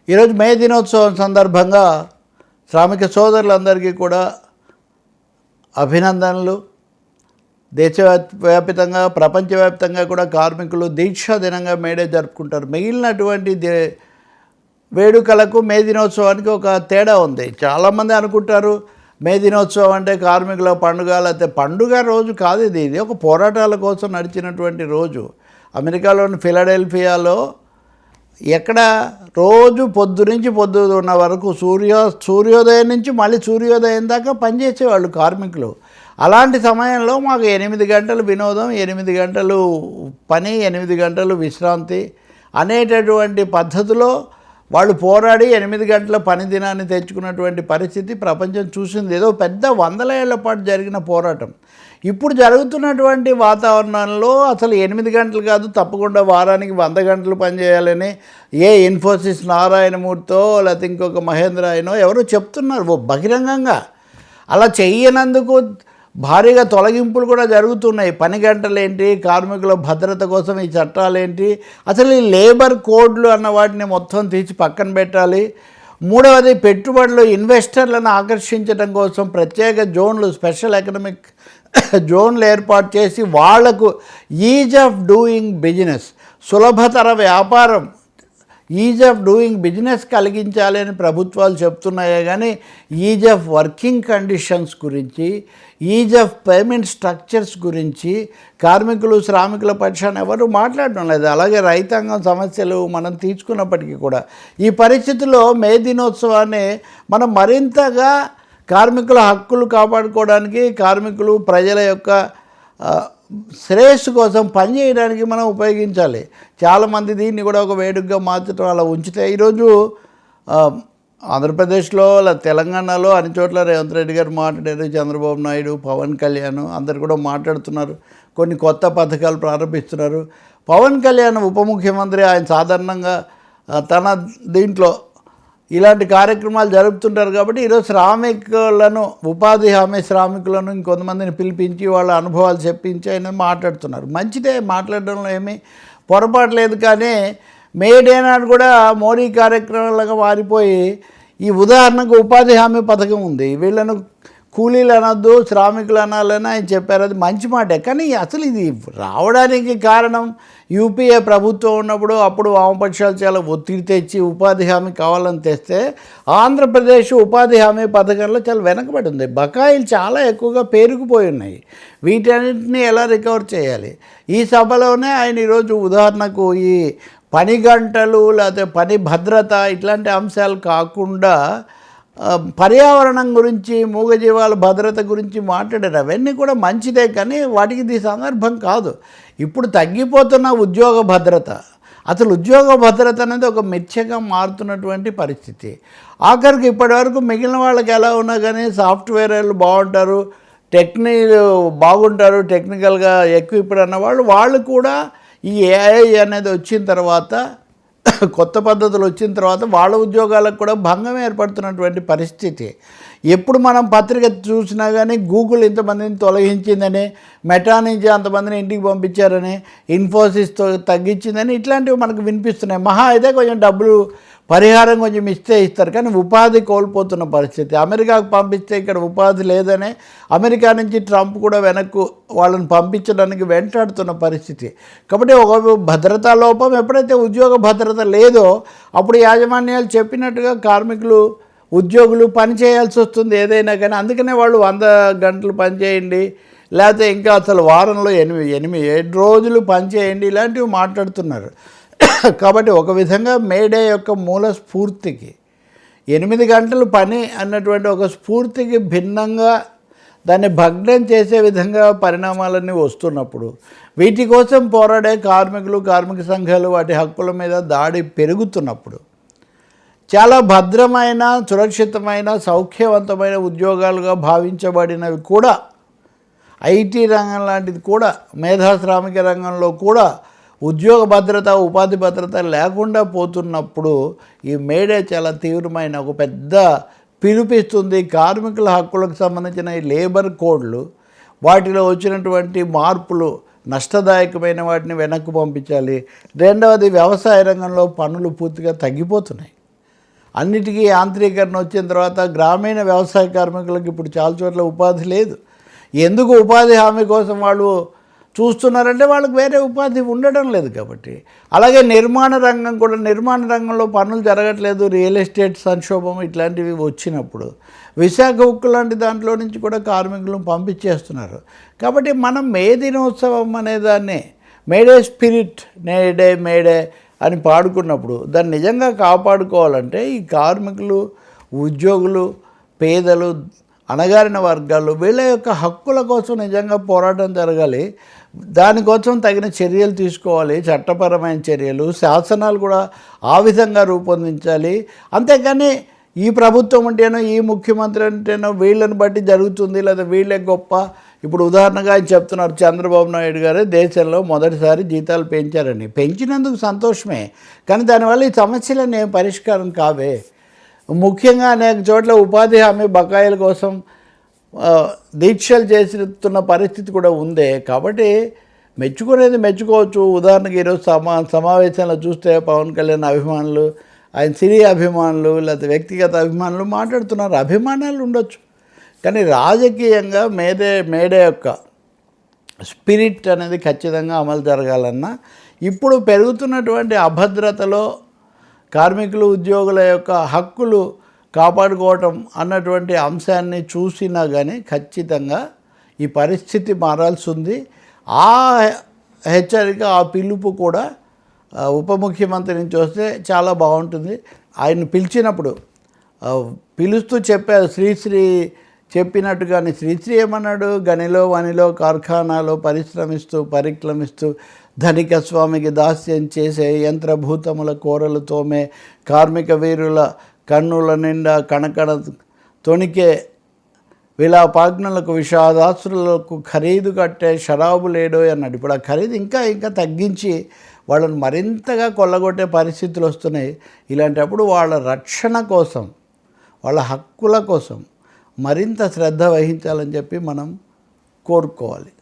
ఈరోజు మే దినోత్సవం సందర్భంగా శ్రామిక సోదరులందరికీ కూడా అభినందనలు. దేశవ్యాప్తంగా ప్రపంచవ్యాప్తంగా కూడా కార్మికులు దీక్షా దినంగా మేడే జరుపుకుంటారు. మిగిలినటువంటి వేడుకలకు మే దినోత్సవానికి ఒక తేడా ఉంది. చాలామంది అనుకుంటారు మే దినోత్సవం అంటే కార్మికుల పండుగ, లేకపోతే పండుగ రోజు కాదు. ఇది ఒక పోరాటాల కోసం నడిచినటువంటి రోజు. అమెరికాలోని ఫిలడెల్ఫియాలో ఎక్కడ రోజు పొద్దు నుంచి పొద్దు ఉన్న వరకు సూర్యోదయం నుంచి మళ్ళీ సూర్యోదయం దాకా పనిచేసేవాళ్ళు కార్మికులు. అలాంటి సమయంలో మాకు 8 గంటలు వినోదం, 8 గంటలు పని, 8 గంటలు విశ్రాంతి అనేటటువంటి పద్ధతిలో వాళ్ళు పోరాడి 8 గంటల పని దినాన్ని తెచ్చుకున్నటువంటి పరిస్థితి ప్రపంచం చూసింది. ఏదో పెద్ద 100 ఏళ్ల పాటు జరిగిన పోరాటం. ఇప్పుడు జరుగుతున్నటువంటి వాతావరణంలో అసలు 8 గంటలు కాదు, తప్పకుండా వారానికి 100 గంటలు పనిచేయాలని ఏ ఇన్ఫోసిస్ నారాయణమూర్తో లేకపోతే ఇంకొక మహేంద్ర అయినో ఎవరో చెప్తున్నారు బహిరంగంగా. అలా చెయ్యనందుకు భారీగా తొలగింపులు కూడా జరుగుతున్నాయి. పని గంటలేంటి, కార్మికుల భద్రత కోసం ఈ చట్టాలేంటి, అసలు ఈ లేబర్ కోడ్లు అన్న వాటిని మొత్తం తీసి పక్కన పెట్టాలి. మూడవది, పెట్టుబడులు ఇన్వెస్టర్లను ఆకర్షించడం కోసం ప్రత్యేక జోన్లు, స్పెషల్ ఎకనామిక్ జోన్లు ఏర్పాటు చేసి వాళ్లకు ఈజ్ ఆఫ్ డూయింగ్ బిజినెస్, సులభతర వ్యాపారం, ఈజ్ ఆఫ్ డూయింగ్ బిజినెస్ కలిగించాలి అని ప్రభుత్వాలు చెప్తున్నాయే కానీ ఈజ్ ఆఫ్ వర్కింగ్ కండిషన్స్ గురించి, ఈజ్ ఆఫ్ పేమెంట్ స్ట్రక్చర్స్ గురించి కార్మికులు శ్రామికుల పక్షాన్ని ఎవరు మాట్లాడడం లేదు. అలాగే రైతాంగం సమస్యలు మనం తీసుకున్నప్పటికీ కూడా ఈ పరిస్థితుల్లో మే దినోత్సవాన్ని మనం మరింతగా కార్మికుల హక్కులు కాపాడుకోవడానికి, కార్మికులు ప్రజల యొక్క శ్రేయస్సు కోసం పనిచేయడానికి మనం ఉపయోగించాలి. చాలామంది దీన్ని కూడా ఒక వేడుకగా మార్చడం అలా ఉంచితే ఈరోజు ఆంధ్రప్రదేశ్లో తెలంగాణలో అన్ని చోట్ల రేవంత్ రెడ్డి గారు మాట్లాడారు, చంద్రబాబు నాయుడు, పవన్ కళ్యాణ్ అందరు కూడా మాట్లాడుతున్నారు. కొన్ని కొత్త పథకాలు ప్రారంభిస్తున్నారు. పవన్ కళ్యాణ్ ఉప ముఖ్యమంత్రి, ఆయన సాధారణంగా తన దీంట్లో ఇలాంటి కార్యక్రమాలు జరుపుతుంటారు. కాబట్టి ఈరోజు శ్రామికులను, ఉపాధి హామీ శ్రామికులను ఇంకొంతమందిని పిలిపించి వాళ్ళ అనుభవాలు చెప్పించి ఆయన మాట్లాడుతున్నారు. మంచిదే, మాట్లాడడంలో ఏమీ పొరపాటు లేదు. కానీ మేడే నాడు కూడా మోడీ కార్యక్రమాలుగా మారిపోయి ఈ ఉదాహరణకు ఉపాధి హామీ పథకం ఉంది. వీళ్ళను కూలీలు అనొద్దు, శ్రామికులు అనాలని ఆయన చెప్పారు. అది మంచి మాటే. కానీ అసలు ఇది రావడానికి కారణం యూపీఏ ప్రభుత్వం ఉన్నప్పుడు అప్పుడు వామపక్షాలు చాలా ఒత్తిడి తెచ్చి ఉపాధి హామీ కావాలని తెస్తే ఆంధ్రప్రదేశ్ ఉపాధి హామీ పథకంలో చాలా వెనకబడి ఉంది. బకాయిలు చాలా ఎక్కువగా పేరుకుపోయి ఉన్నాయి. వీటన్నింటినీ ఎలా రికవర్ చేయాలి? ఈ సభలోనే ఆయన ఈరోజు ఉదాహరణకు ఈ పని గంటలు లేకపోతే పని భద్రత ఇట్లాంటి అంశాలు కాకుండా పర్యావరణం గురించి, మూగజీవాల భద్రత గురించి మాట్లాడారు. అవన్నీ కూడా మంచిదే, కానీ వాటికి ఇది సందర్భం కాదు. ఇప్పుడు తగ్గిపోతున్న ఉద్యోగ భద్రత, అసలు ఉద్యోగ భద్రత అనేది ఒక మిథ్యగా మారుతున్నటువంటి పరిస్థితి. ఆఖరికి ఇప్పటివరకు మిగిలిన వాళ్ళకి ఎలా ఉన్నా కానీ సాఫ్ట్వేర్ వాళ్ళు బాగుంటారు, బాగుంటారు, టెక్నికల్గా ఎక్విప్డ్ అన్న వాళ్ళు కూడా ఈ ఏఐ అనేది వచ్చిన తర్వాత, కొత్త పద్ధతులు వచ్చిన తర్వాత వాళ్ళ ఉద్యోగాలకు కూడా భంగం ఏర్పడుతున్నటువంటి పరిస్థితి. ఎప్పుడు మనం పత్రిక చూసినా కానీ గూగుల్ ఇంతమందిని తొలగించిందని, మెటా నుంచి అంతమందిని ఇంటికి పంపించారని, ఇన్ఫోసిస్తో తగ్గించిందని ఇట్లాంటివి మనకు వినిపిస్తున్నాయి. మహా అయితే కొంచెం డబ్బులు పరిహారం కొంచెం ఇస్తారు, కానీ ఉపాధి కోల్పోతున్న పరిస్థితి. అమెరికాకు పంపిస్తే ఇక్కడ ఉపాధి లేదనే అమెరికా నుంచి ట్రంప్ కూడా వెనక్కు వాళ్ళని పంపించడానికి వెంటాడుతున్న పరిస్థితి. కాబట్టి ఒక భద్రతా లోపం, ఎప్పుడైతే ఉద్యోగ భద్రత లేదో అప్పుడు యాజమాన్యాలు చెప్పినట్టుగా కార్మికులు, ఉద్యోగులు పని చేయాల్సి వస్తుంది ఏదైనా కానీ. అందుకనే వాళ్ళు 100 గంటలు పని చేయండి, లేకపోతే ఇంకా అసలు వారంలో 7 రోజులు పని చేయండి, ఇలాంటివి మాట్లాడుతున్నారు. కాబట్టి ఒక విధంగా మేడే యొక్క మూల స్ఫూర్తికి 8 గంటలు పని అన్నటువంటి ఒక స్ఫూర్తికి భిన్నంగా దాన్ని భగ్నం చేసే విధంగా పరిణామాలన్నీ వస్తున్నప్పుడు, వీటి కోసం పోరాడే కార్మికులు, కార్మిక సంఘాలు వాటి హక్కుల మీద దాడి పెరుగుతున్నప్పుడు చాలా భద్రమైన, సురక్షితమైన, సౌఖ్యవంతమైన ఉద్యోగాలుగా భావించబడినవి కూడా, ఐటీ రంగం లాంటిది కూడా, మేధా శ్రామిక రంగంలో కూడా ఉద్యోగ భద్రత, ఉపాధి భద్రత లేకుండా పోతున్నప్పుడు ఈ మేడే చాలా తీవ్రమైన ఒక పెద్ద పిలుపిస్తుంది. కార్మికుల హక్కులకు సంబంధించిన ఈ లేబర్ కోడ్లు, వాటిలో వచ్చినటువంటి మార్పులు నష్టదాయకమైన వాటిని వెనక్కి పంపించాలి. రెండవది, వ్యవసాయ రంగంలో పనులు పూర్తిగా తగ్గిపోతున్నాయి. అన్నిటికీ యాంత్రీకరణ వచ్చిన తర్వాత గ్రామీణ వ్యవసాయ కార్మికులకు ఇప్పుడు చాలా చోట్ల ఉపాధి లేదు. ఎందుకు ఉపాధి హామీ కోసం వాళ్ళు చూస్తున్నారంటే వాళ్ళకి వేరే ఉపాధి ఉండడం లేదు కాబట్టి. అలాగే నిర్మాణ రంగం కూడా, నిర్మాణ రంగంలో పనులు జరగట్లేదు, రియల్ ఎస్టేట్ సంక్షోభం ఇట్లాంటివి వచ్చినప్పుడు విశాఖ ఉక్కు లాంటి దాంట్లో నుంచి కూడా కార్మికులను పంపించేస్తున్నారు. కాబట్టి మనం మే దినోత్సవం అనేదాన్ని మేడే స్పిరిట్, మేడే అని పాడుకున్నప్పుడు దాన్ని నిజంగా కాపాడుకోవాలంటే ఈ కార్మికులు, ఉద్యోగులు, పేదలు, అణగారిన వర్గాలు వీళ్ళ యొక్క హక్కుల కోసం నిజంగా పోరాటం జరగాలి. దానికోసం తగిన చర్యలు తీసుకోవాలి, చట్టపరమైన చర్యలు, శాసనాలు కూడా ఆ విధంగా రూపొందించాలి. అంతేకాని ఈ ప్రభుత్వం అంటేనో, ఈ ముఖ్యమంత్రి అంటేనో వీళ్ళని బట్టి జరుగుతుంది, లేదా వీళ్ళే గొప్ప. ఇప్పుడు ఉదాహరణగా ఆయన చెప్తున్నారు, చంద్రబాబు నాయుడు గారే దేశంలో మొదటిసారి జీతాలు పెంచారని. పెంచినందుకు సంతోషమే, కానీ దానివల్ల ఈ సమస్యలన్నీ ఏం పరిష్కారం కావే. ముఖ్యంగా అనేక చోట్ల ఉపాధి హామీ బకాయిల కోసం దీక్షలు చేస్తున్న పరిస్థితి కూడా ఉందే. కాబట్టి మెచ్చుకునేది మెచ్చుకోవచ్చు. ఉదాహరణకి ఈరోజు సమావేశంలో చూస్తే పవన్ కళ్యాణ్ అభిమానులు, ఆయన సినీ అభిమానులు, లేకపోతే వ్యక్తిగత అభిమానులు మాట్లాడుతున్నారు. అభిమానాలు ఉండొచ్చు, కానీ రాజకీయంగా మేడే యొక్క స్పిరిట్ అనేది ఖచ్చితంగా అమలు జరగాలన్నా ఇప్పుడు పెరుగుతున్నటువంటి అభద్రతలో కార్మికులు, ఉద్యోగుల యొక్క హక్కులు కాపాడుకోవటం అన్నటువంటి అంశాన్ని చూసినా కానీ ఖచ్చితంగా ఈ పరిస్థితి మారాల్సి ఉంది. ఆ హెచ్చరిక, ఆ పిలుపు కూడా ఉప ముఖ్యమంత్రి నుంచి వస్తే చాలా బాగుంటుంది. ఆయన పిలిచినప్పుడు పిలుస్తూ చెప్పారు, శ్రీశ్రీ చెప్పినట్టుగానే. శ్రీశ్రీ ఏమన్నాడు, గనిలో వనిలో కార్ఖానాలో పరిక్రమిస్తూ ధనిక స్వామికి దాస్యం చేసే యంత్రభూతముల కోరలు తోమే కార్మిక వీరుల కన్నుల నిండా కణకణ తొణికే విలాపాగ్నులకు విషాదాసులకు ఖరీదు కట్టే షరాబు లేడో అన్నాడు. ఇప్పుడు ఆ ఖరీదు ఇంకా తగ్గించి వాళ్ళని మరింతగా కొల్లగొట్టే పరిస్థితులు వస్తున్నాయి. ఇలాంటప్పుడు వాళ్ళ రక్షణ కోసం, వాళ్ళ హక్కుల కోసం మరింత శ్రద్ధ వహించాలని చెప్పి మనం కోరుకోవాలి.